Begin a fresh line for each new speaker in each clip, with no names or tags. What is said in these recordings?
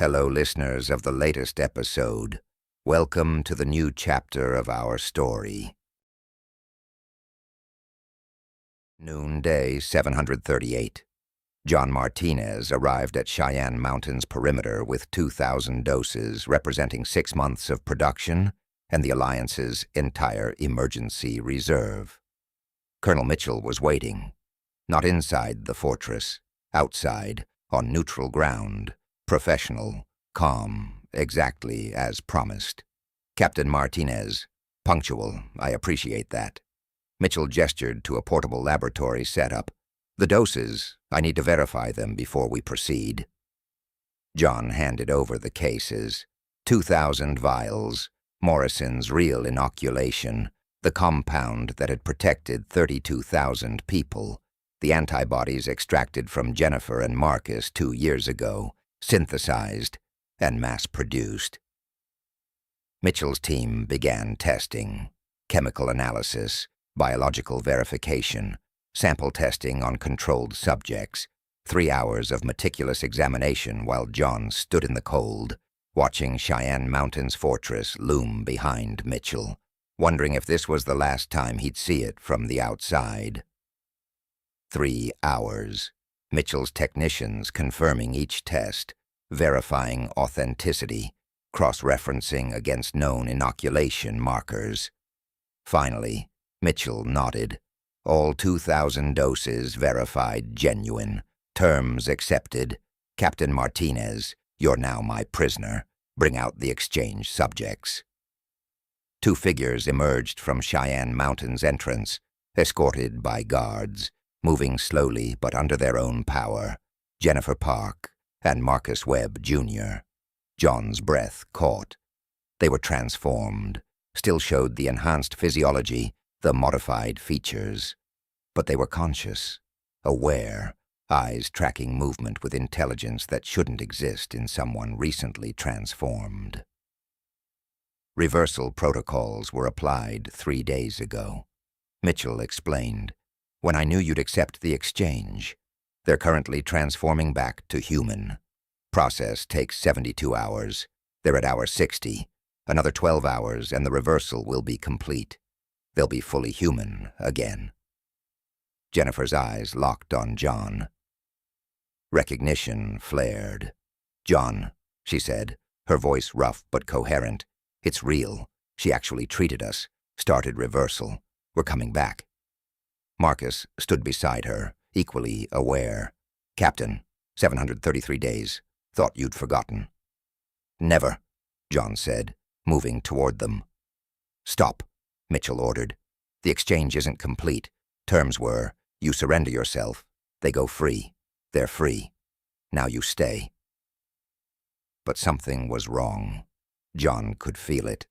Hello, listeners of the latest episode. Welcome to the new chapter of our story. Noonday 738. John Martinez arrived at Cheyenne Mountain's perimeter with 2,000 doses representing 6 months of production and the Alliance's entire emergency reserve. Colonel Mitchell was waiting, not inside the fortress, outside, on neutral ground, professional, calm, exactly as promised. Captain Martinez, punctual, I appreciate that. Mitchell gestured to a portable laboratory setup. The doses, I need to verify them before we proceed. John handed over the cases. 2,000 vials, Morrison's real inoculation, the compound that had protected 32,000 people, the antibodies extracted from Jennifer and Marcus 2 years ago, synthesized and mass-produced. Mitchell's team began testing, chemical analysis, biological verification, sample testing on controlled subjects, 3 hours of meticulous examination while John stood in the cold, watching Cheyenne Mountain's fortress loom behind Mitchell, wondering if this was the last time he'd see it from the outside. 3 hours. Mitchell's technicians confirming each test, verifying authenticity, cross-referencing against known inoculation markers. Finally, Mitchell nodded. All 2,000 doses verified genuine. Terms accepted. Captain Martinez, you're now my prisoner. Bring out the exchange subjects. 2 figures emerged from Cheyenne Mountain's entrance, escorted by guards, moving slowly but under their own power. Jennifer Park and Marcus Webb, Jr. John's breath caught. They were transformed, still showed the enhanced physiology, the modified features. But they were conscious, aware, eyes tracking movement with intelligence that shouldn't exist in someone recently transformed. Reversal protocols were applied 3 days ago. Mitchell explained, when I knew you'd accept the exchange. They're currently transforming back to human. Process takes 72 hours. They're at hour 60. Another 12 hours and the reversal will be complete. They'll be fully human again. Jennifer's eyes locked on John. Recognition flared. John, she said, her voice rough but coherent. It's real. She actually treated us. Started reversal. We're coming back. Marcus stood beside her, equally aware. Captain, 733 days. Thought you'd forgotten. Never, John said, moving toward them. Stop, Mitchell ordered. The exchange isn't complete. Terms were, you surrender yourself, they go free. They're free. Now you stay. But something was wrong. John could feel it.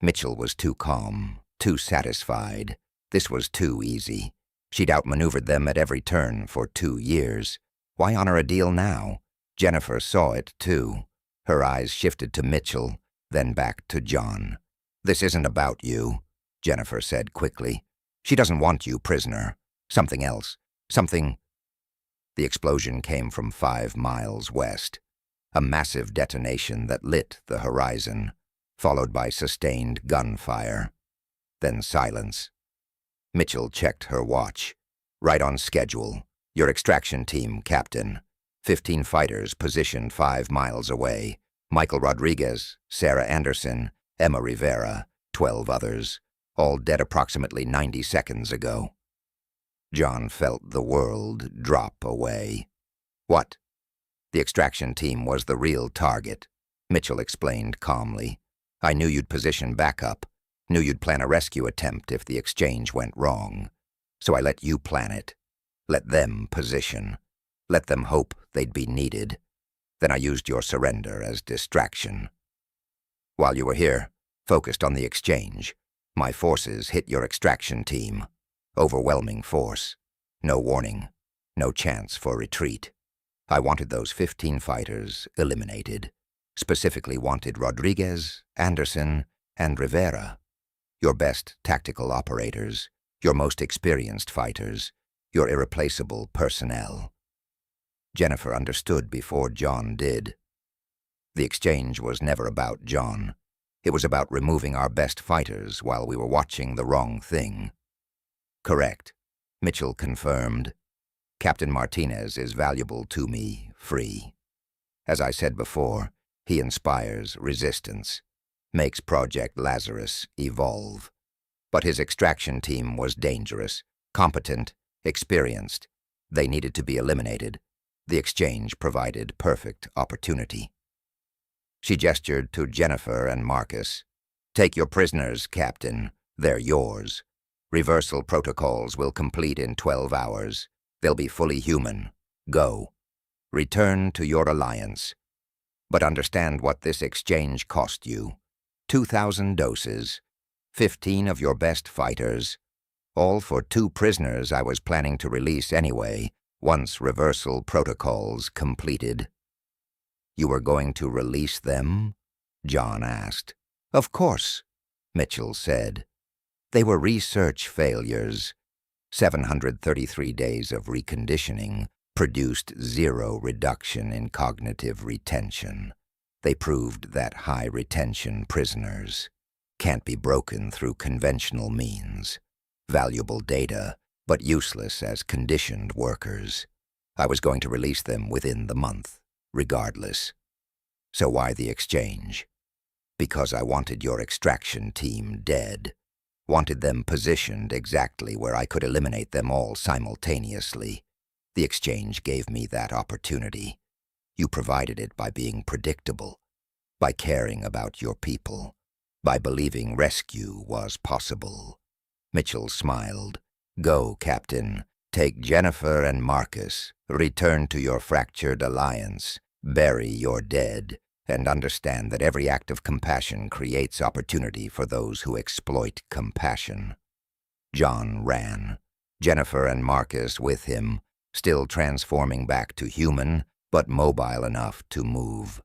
Mitchell was too calm, too satisfied. This was too easy. She'd outmaneuvered them at every turn for 2 years. Why honor a deal now? Jennifer saw it, too. Her eyes shifted to Mitchell, then back to John. This isn't about you, Jennifer said quickly. She doesn't want you prisoner. Something else. Something. The explosion came from 5 miles west. A massive detonation that lit the horizon, followed by sustained gunfire. Then silence. Mitchell checked her watch. Right on schedule. Your extraction team, Captain. 15 fighters positioned 5 miles away. Michael Rodriguez, Sarah Anderson, Emma Rivera, 12 others. All dead approximately 90 seconds ago. John felt the world drop away. What? The extraction team was the real target, Mitchell explained calmly. I knew you'd position backup. Knew you'd plan a rescue attempt if the exchange went wrong. So I let you plan it. Let them position. Let them hope they'd be needed. Then I used your surrender as distraction. While you were here, focused on the exchange, my forces hit your extraction team. Overwhelming force. No warning. No chance for retreat. I wanted those 15 fighters eliminated. Specifically wanted Rodriguez, Anderson, and Rivera. Your best tactical operators. Your most experienced fighters. Your irreplaceable personnel. Jennifer understood before John did. The exchange was never about John. It was about removing our best fighters while we were watching the wrong thing. Correct, Mitchell confirmed. Captain Martinez is valuable to me, free. As I said before, he inspires resistance, makes Project Lazarus evolve. But his extraction team was dangerous, competent, experienced. They needed to be eliminated. The exchange provided perfect opportunity. She gestured to Jennifer and Marcus. Take your prisoners, Captain. They're yours. Reversal protocols will complete in 12 hours. They'll be fully human. Go. Return to your alliance. But understand what this exchange cost you. 2,000 doses. 15 of your best fighters. All for 2 prisoners I was planning to release anyway, once reversal protocols completed. You were going to release them? John asked. Of course, Mitchell said. They were research failures. 733 days of reconditioning produced 0 reduction in cognitive retention. They proved that high-retention prisoners can't be broken through conventional means. Valuable data, but useless as conditioned workers. I was going to release them within the month, regardless. So why the exchange? Because I wanted your extraction team dead. Wanted them positioned exactly where I could eliminate them all simultaneously. The exchange gave me that opportunity. You provided it by being predictable, by caring about your people, by believing rescue was possible. Mitchell smiled. Go, Captain. Take Jennifer and Marcus. Return to your fractured alliance. Bury your dead. And understand that every act of compassion creates opportunity for those who exploit compassion. John ran. Jennifer and Marcus with him, still transforming back to human, but mobile enough to move.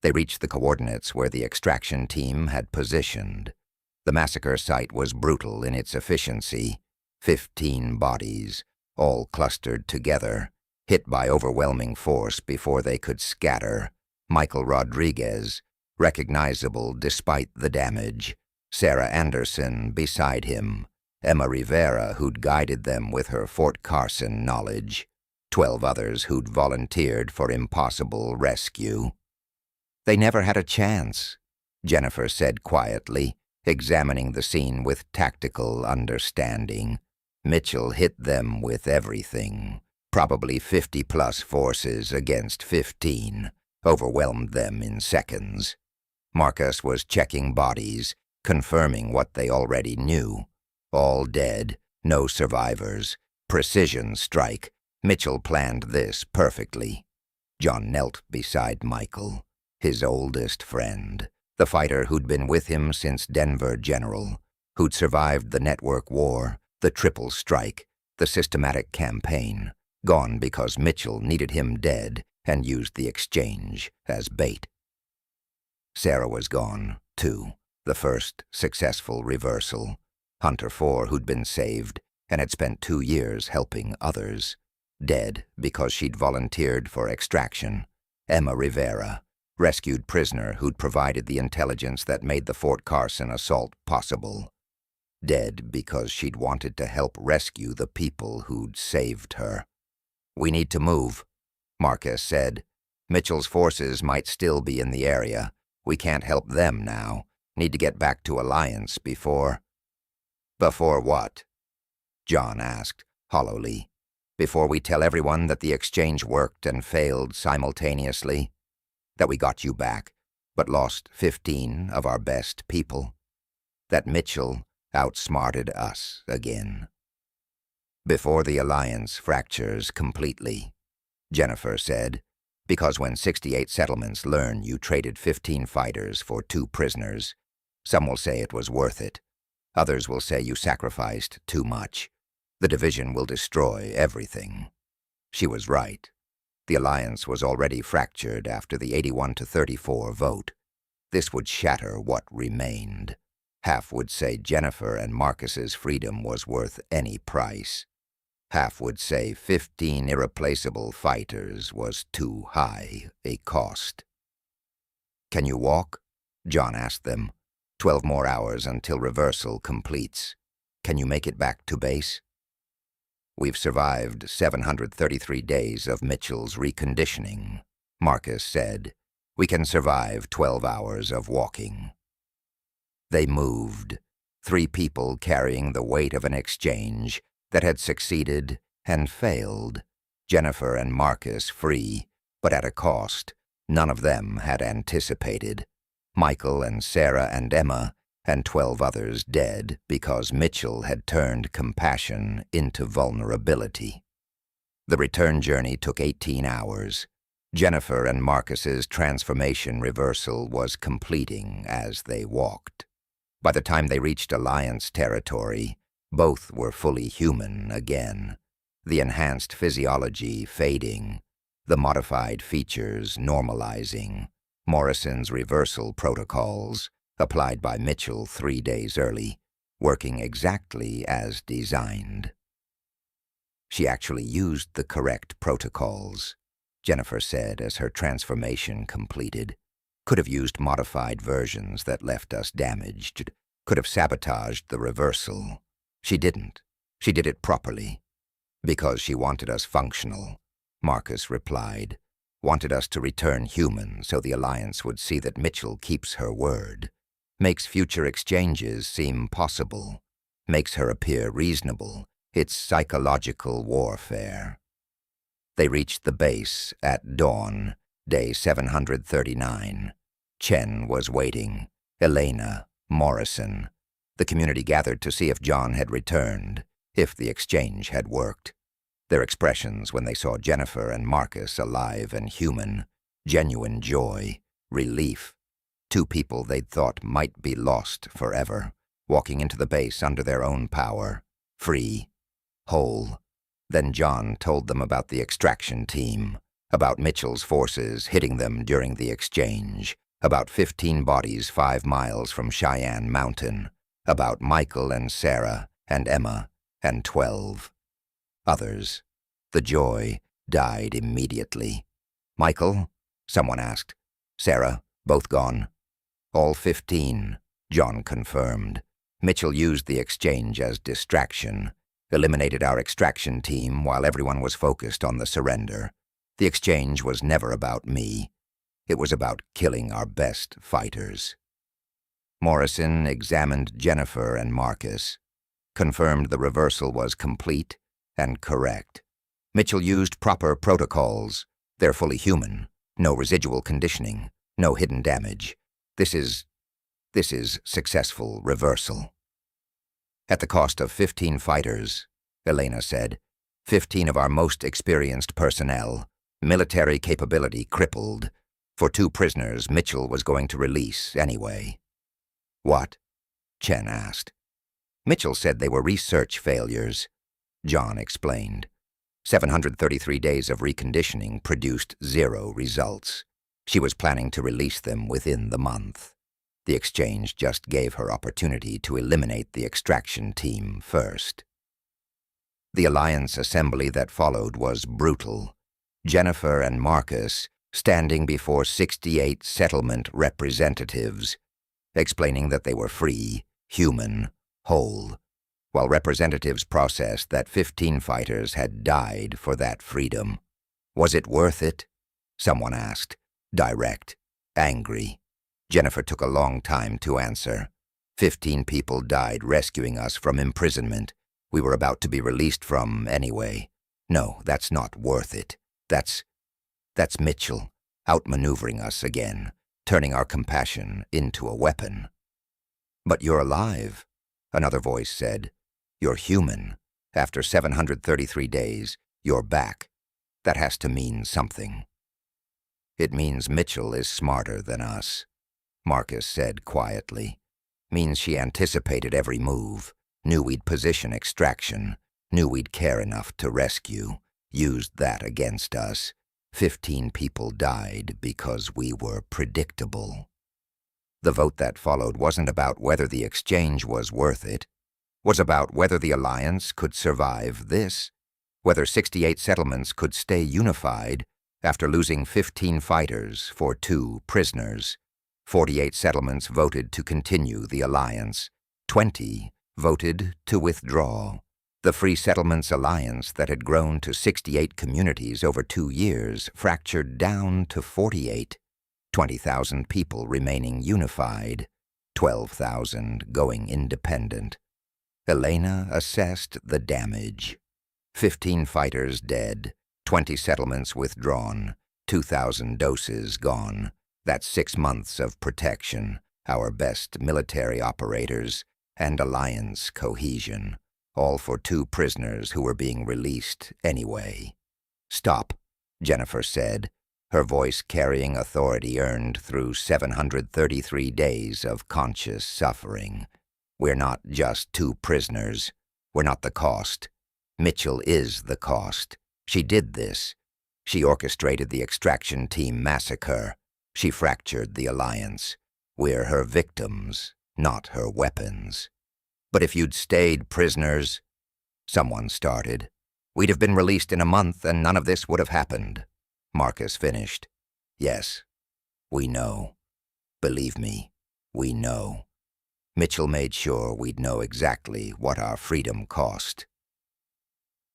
They reached the coordinates where the extraction team had positioned. The massacre site was brutal in its efficiency. 15 bodies, all clustered together, hit by overwhelming force before they could scatter. Michael Rodriguez, recognizable despite the damage. Sarah Anderson beside him. Emma Rivera, who'd guided them with her Fort Carson knowledge. 12 others who'd volunteered for impossible rescue. They never had a chance, Jennifer said quietly, examining the scene with tactical understanding. Mitchell hit them with everything. Probably 50-plus forces against 15. Overwhelmed them in seconds. Marcus was checking bodies, confirming what they already knew. All dead, no survivors. Precision strike. Mitchell planned this perfectly. John knelt beside Michael, his oldest friend, the fighter who'd been with him since Denver General, who'd survived the network war, the triple strike, the systematic campaign, gone because Mitchell needed him dead and used the exchange as bait. Sarah was gone, too, the first successful reversal. Hunter 4, who'd been saved and had spent 2 years helping others. Dead because she'd volunteered for extraction. Emma Rivera, rescued prisoner who'd provided the intelligence that made the Fort Carson assault possible. Dead because she'd wanted to help rescue the people who'd saved her. We need to move, Marcus said. Mitchell's forces might still be in the area. We can't help them now. Need to get back to Alliance before... Before what? John asked, hollowly. Before we tell everyone that the exchange worked and failed simultaneously? That we got you back, but lost 15 of our best people? That Mitchell outsmarted us again? Before the Alliance fractures completely, Jennifer said, because when 68 settlements learn you traded 15 fighters for 2 prisoners, some will say it was worth it. Others will say you sacrificed too much. The division will destroy everything. She was right. The Alliance was already fractured after the 81-34 vote. This would shatter what remained. Half would say Jennifer and Marcus's freedom was worth any price. Half would say 15 irreplaceable fighters was too high a cost. Can you walk? John asked them. 12 more hours until reversal completes. Can you make it back to base? We've survived 733 days of Mitchell's reconditioning, Marcus said. We can survive 12 hours of walking. They moved, 3 people carrying the weight of an exchange that had succeeded and failed. Jennifer and Marcus free, but at a cost none of them had anticipated. Michael and Sarah and Emma and 12 others dead because Mitchell had turned compassion into vulnerability. The return journey took 18 hours. Jennifer and Marcus's transformation reversal was completing as they walked. By the time they reached Alliance territory, both were fully human again, the enhanced physiology fading, the modified features normalizing. Morrison's reversal protocols, applied by Mitchell 3 days early, working exactly as designed. She actually used the correct protocols, Jennifer said as her transformation completed. Could have used modified versions that left us damaged, could have sabotaged the reversal. She didn't. She did it properly. Because she wanted us functional, Marcus replied. Wanted us to return human so the Alliance would see that Mitchell keeps her word, makes future exchanges seem possible, makes her appear reasonable. It's psychological warfare. They reached the base at dawn, day 739. Chen was waiting, Elena, Morrison. The community gathered to see if John had returned, if the exchange had worked. Their expressions when they saw Jennifer and Marcus alive and human, genuine joy, relief. 2 people they'd thought might be lost forever, walking into the base under their own power, free, whole. Then John told them about the extraction team, about Mitchell's forces hitting them during the exchange, about 15 bodies 5 miles from Cheyenne Mountain, about Michael and Sarah and Emma and 12. Others. The joy died immediately. Michael? Someone asked. Sarah? Both gone? All 15, John confirmed. Mitchell used the exchange as distraction, eliminated our extraction team while everyone was focused on the surrender. The exchange was never about me. It was about killing our best fighters. Morrison examined Jennifer and Marcus, confirmed the reversal was complete and correct. Mitchell used proper protocols. They're fully human. No residual conditioning. No hidden damage. This is successful reversal. At the cost of 15 fighters, Elena said. 15 of our most experienced personnel. Military capability crippled. For 2 prisoners Mitchell was going to release anyway. What? Chen asked. Mitchell said they were research failures. John explained. 733 days of reconditioning produced 0 results. She was planning to release them within the month. The exchange just gave her opportunity to eliminate the extraction team first. The Alliance assembly that followed was brutal. Jennifer and Marcus standing before 68 settlement representatives, explaining that they were free, human, whole, while representatives processed that 15 fighters had died for that freedom. Was it worth it? Someone asked, direct, angry. Jennifer took a long time to answer. 15 people died rescuing us from imprisonment. We were about to be released from anyway. No, that's not worth it. That's Mitchell, outmaneuvering us again, turning our compassion into a weapon. But you're alive, another voice said. You're human. After 733 days, you're back. That has to mean something. It means Mitchell is smarter than us, Marcus said quietly. Means she anticipated every move, knew we'd position extraction, knew we'd care enough to rescue, used that against us. 15 people died because we were predictable. The vote that followed wasn't about whether the exchange was worth it, was about whether the Alliance could survive this, whether 68 settlements could stay unified after losing 15 fighters for 2 prisoners. 48 settlements voted to continue the alliance. 20 voted to withdraw. The Free Settlements Alliance that had grown to 68 communities over 2 years fractured down to 48. 20,000 people remaining unified, 12,000 going independent. Elena assessed the damage. 15 fighters dead, 20 settlements withdrawn, 2,000 doses gone. That's 6 months of protection, our best military operators, and alliance cohesion, all for 2 prisoners who were being released anyway. "Stop," Jennifer said, her voice carrying authority earned through 733 days of conscious suffering. "We're not just 2 prisoners. We're not the cost. Mitchell is the cost. She did this. She orchestrated the extraction team massacre. She fractured the alliance. We're her victims, not her weapons. But if you'd stayed prisoners," someone started, "we'd have been released in a month and none of this would have happened." Marcus finished. "Yes, we know. Believe me, we know. Mitchell made sure we'd know exactly what our freedom cost."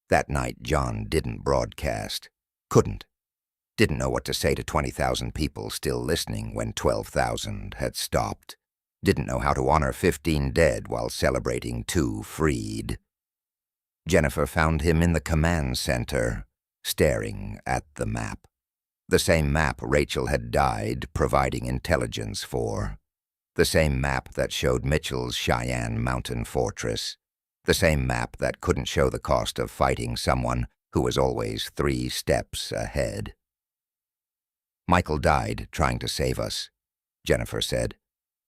That night, John didn't broadcast. Couldn't. Didn't know what to say to 20,000 people still listening when 12,000 had stopped. Didn't know how to honor 15 dead while celebrating 2 freed. Jennifer found him in the command center, staring at the map. The same map Rachel had died providing intelligence for. The same map that showed Mitchell's Cheyenne Mountain fortress. The same map that couldn't show the cost of fighting someone who was always 3 steps ahead. "Michael died trying to save us," Jennifer said.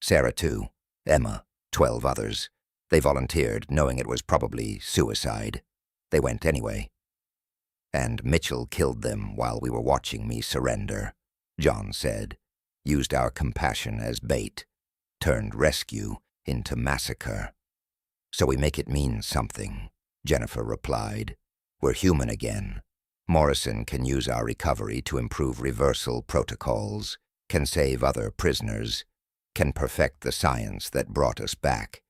"Sarah too. Emma, 12 others. They volunteered, knowing it was probably suicide. They went anyway. And Mitchell killed them while we were watching me surrender," John said. "Used our compassion as bait. Turned rescue into massacre." "So we make it mean something," Jennifer replied. "We're human again. Morrison can use our recovery to improve reversal protocols, can save other prisoners, can perfect the science that brought us back.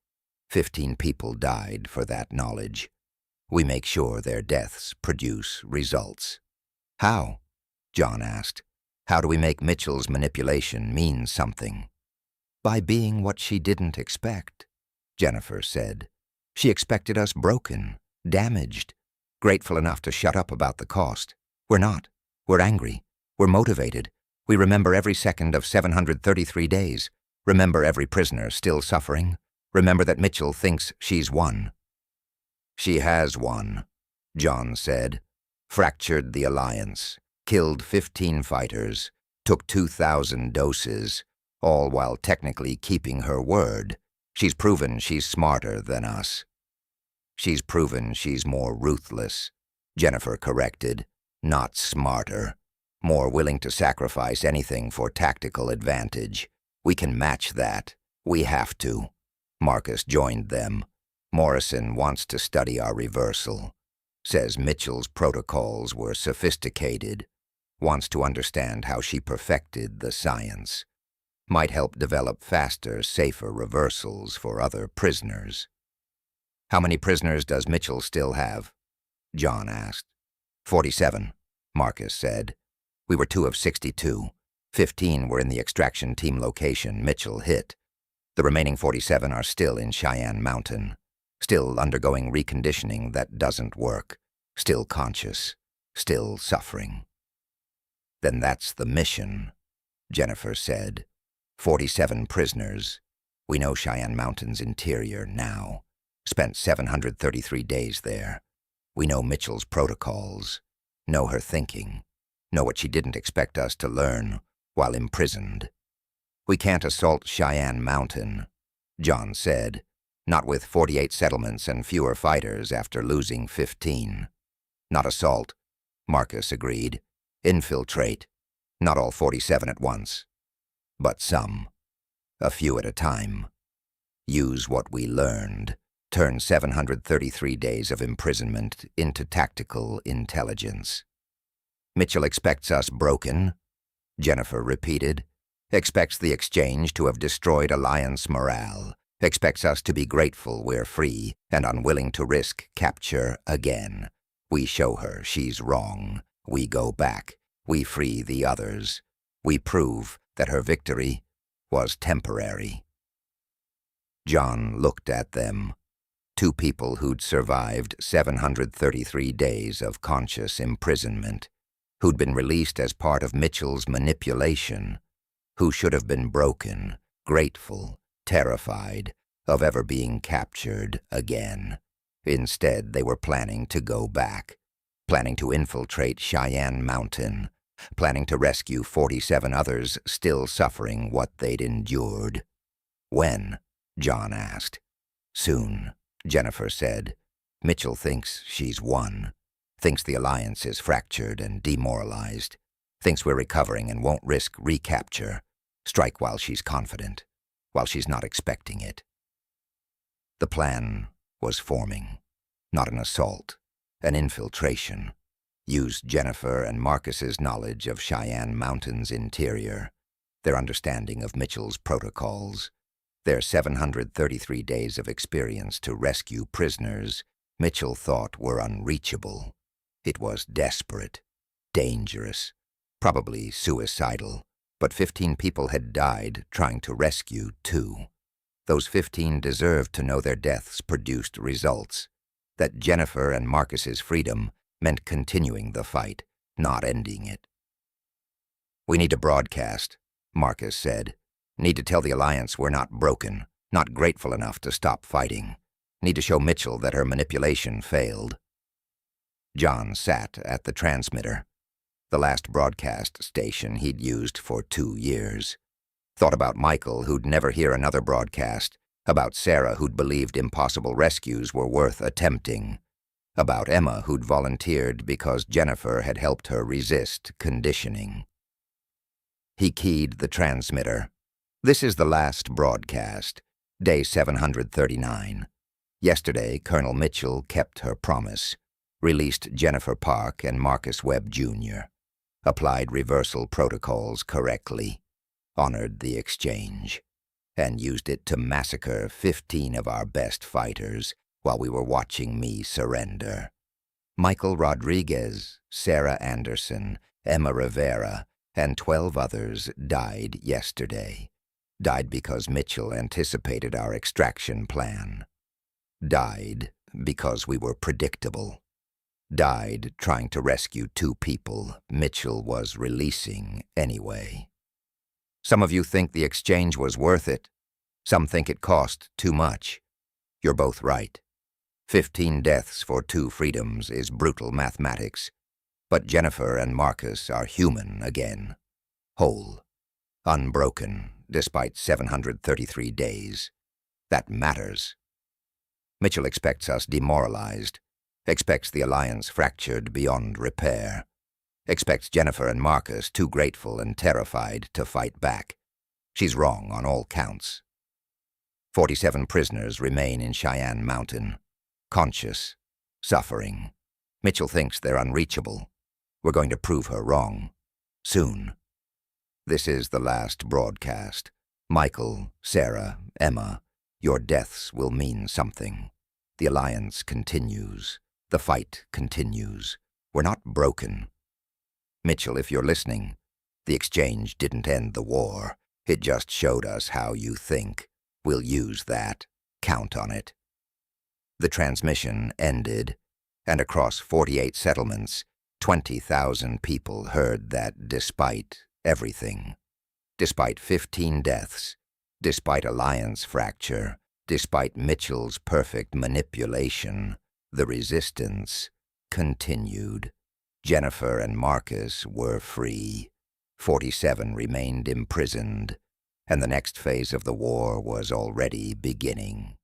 15 people died for that knowledge. We make sure their deaths produce results." "How?" John asked. "How do we make Mitchell's manipulation mean something?" "By being what she didn't expect," Jennifer said. "She expected us broken, damaged, grateful enough to shut up about the cost. We're not. We're angry. We're motivated. We remember every second of 733 days. Remember every prisoner still suffering. Remember that Mitchell thinks she's won." "She has won," John said. "Fractured the alliance, killed 15 fighters, took 2,000 doses, all while technically keeping her word. She's proven she's smarter than us." "She's proven she's more ruthless," Jennifer corrected. "Not smarter. More willing to sacrifice anything for tactical advantage. We can match that. We have to." Marcus joined them. "Morrison wants to study our reversal. Says Mitchell's protocols were sophisticated. Wants to understand how she perfected the science. Might help develop faster, safer reversals for other prisoners." "How many prisoners does Mitchell still have?" John asked. 47, Marcus said. "We were 2 of 62. 15 were in the extraction team location Mitchell hit. The remaining 47 are still in Cheyenne Mountain, still undergoing reconditioning that doesn't work, still conscious, still suffering." "Then that's the mission," Jennifer said. 47 prisoners. We know Cheyenne Mountain's interior now. Spent 733 days there. We know Mitchell's protocols, know her thinking, know what she didn't expect us to learn while imprisoned. We can't assault Cheyenne Mountain, John said, not with 48 settlements and fewer fighters after losing 15. Not assault, Marcus agreed. Infiltrate, not all 47 at once, but some, a few at a time. Use what we learned, turn 733 days of imprisonment into tactical intelligence. Mitchell expects us broken, Jennifer repeated. expects the exchange to have destroyed Alliance morale, expects us to be grateful we're free and unwilling to risk capture again. We show her she's wrong. We go back. We free the others. We prove that her victory was temporary. John looked at them. Two people who'd survived 733 days of conscious imprisonment, who'd been released as part of Mitchell's manipulation, who should have been broken, grateful, terrified of ever being captured again. Instead, they were planning to go back, planning to infiltrate Cheyenne Mountain, planning to rescue 47 others still suffering what they'd endured. When? John asked. Soon, Jennifer said. Mitchell thinks she's won, thinks the Alliance is fractured and demoralized, thinks we're recovering and won't risk recapture. Strike while she's confident, while she's not expecting it. The plan was forming. Not an assault, an infiltration. Used Jennifer and Marcus's knowledge of Cheyenne Mountain's interior, their understanding of Mitchell's protocols, their 733 days of experience to rescue prisoners Mitchell thought were unreachable. It was desperate, dangerous, probably suicidal, but 15 people had died trying to rescue 2. Those 15 deserved to know their deaths produced results, that Jennifer and Marcus's freedom meant continuing the fight, not ending it. We need to broadcast, Marcus said. Need to tell the Alliance we're not broken, not grateful enough to stop fighting. Need to show Mitchell that her manipulation failed. John sat at the transmitter, the last broadcast station he'd used for 2 years. Thought about Michael, who'd never hear another broadcast, about Sarah, who'd believed impossible rescues were worth attempting, about Emma, who'd volunteered because Jennifer had helped her resist conditioning. He keyed the transmitter. This is the last broadcast, day 739. Yesterday, Colonel Mitchell kept her promise, released Jennifer Park and Marcus Webb, Jr., applied reversal protocols correctly, honored the exchange, and used it to massacre 15 of our best fighters while we were watching me surrender. Michael Rodriguez, Sarah Anderson, Emma Rivera, and 12 others died yesterday. Died because Mitchell anticipated our extraction plan. Died because we were predictable. Died trying to rescue 2 people Mitchell was releasing anyway. Some of you think the exchange was worth it. Some think it cost too much. You're both right. 15 deaths for 2 freedoms is brutal mathematics. But Jennifer and Marcus are human again. Whole. Unbroken, despite 733 days. That matters. Mitchell expects us demoralized. Expects the Alliance fractured beyond repair. Expects Jennifer and Marcus too grateful and terrified to fight back. She's wrong on all counts. 47 prisoners remain in Cheyenne Mountain. Conscious. Suffering. Mitchell thinks they're unreachable. We're going to prove her wrong. Soon. This is the last broadcast. Michael, Sarah, Emma, your deaths will mean something. The Alliance continues. The fight continues. We're not broken. Mitchell, if you're listening, the exchange didn't end the war. It just showed us how you think. We'll use that. Count on it. The transmission ended, and across 48 settlements, 20,000 people heard that despite everything, despite 15 deaths, despite Alliance fracture, despite Mitchell's perfect manipulation, the resistance continued. Jennifer and Marcus were free. 47 remained imprisoned, and the next phase of the war was already beginning.